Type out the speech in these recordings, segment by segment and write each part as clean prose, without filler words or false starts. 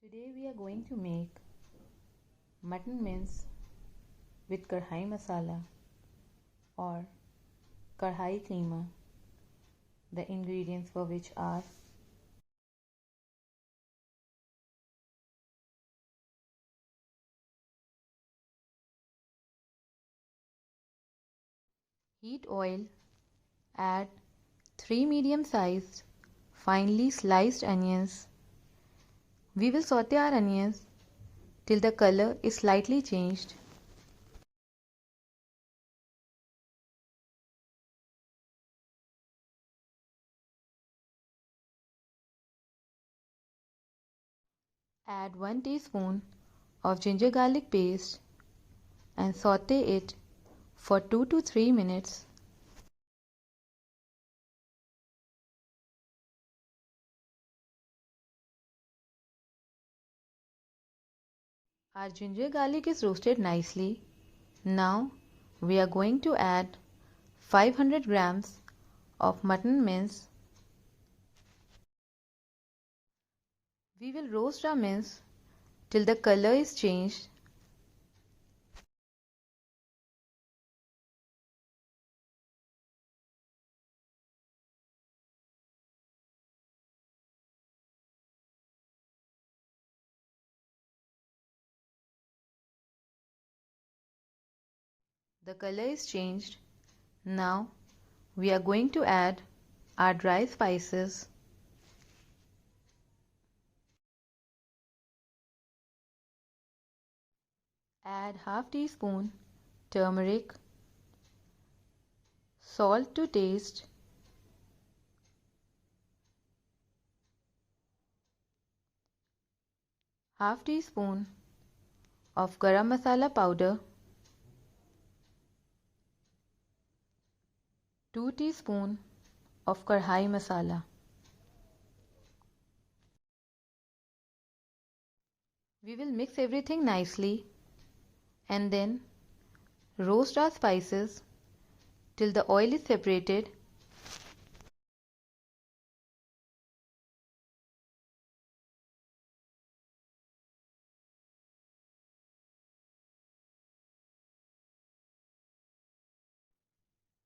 Today we are going to make mutton mince with kadhai masala or kadhai Keema, the ingredients for which are heat oil, add 3 medium-sized finely sliced onions. We will saute our onions till the color is slightly changed. Add 1 teaspoon of ginger garlic paste and saute it for 2 to 3 minutes. Our ginger garlic is roasted nicely. Now we are going to add 500 grams of mutton mince. We will roast our mince till the color is changed. The color is changed. Now we are going to add our dry spices. Add half teaspoon turmeric, salt to taste, half teaspoon of garam masala powder, 2 teaspoon of kadhai masala. We will mix everything nicely and then roast our spices till the oil is separated.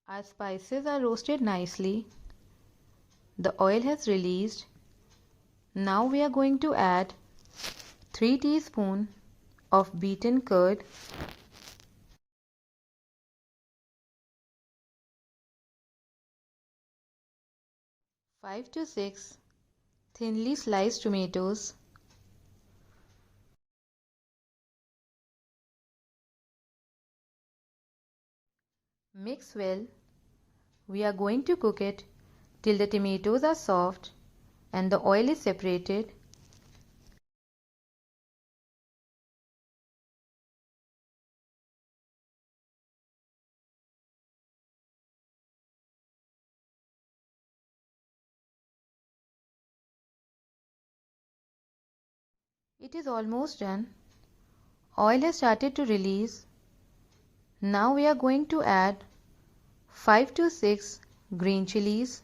Our spices are roasted nicely. The oil has released. Now we are going to add 3 teaspoon of beaten curd, 5 to 6 thinly sliced tomatoes, mix well. We are going to cook it till the tomatoes are soft and the oil is separated. It is almost done. Oil has started to release. Now we are going to add 5 to 6 green chilies,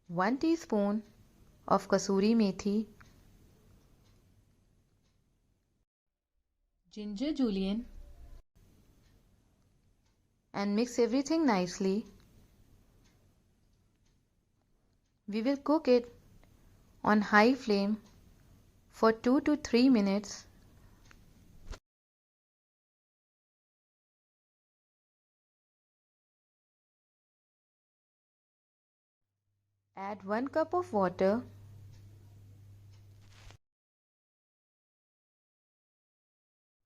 1 teaspoon of kasuri methi, ginger julienne, and mix everything nicely. We will cook it on high flame for 2 to 3 minutes. Add 1 cup of water.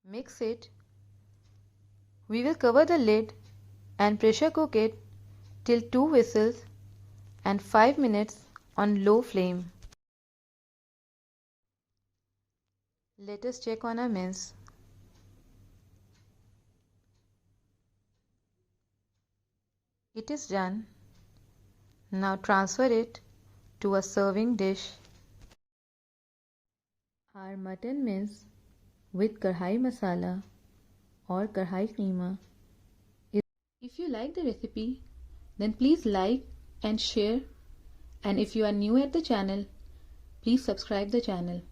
Mix it. We will cover the lid and pressure cook it till 2 whistles and 5 minutes on low flame. Let us check on our mince. It is done. Now transfer it to a serving dish. Our mutton mince with kadhai masala or kadhai Keema is. If you like the recipe, then please like and share, and if you are new at the channel, Please subscribe the channel.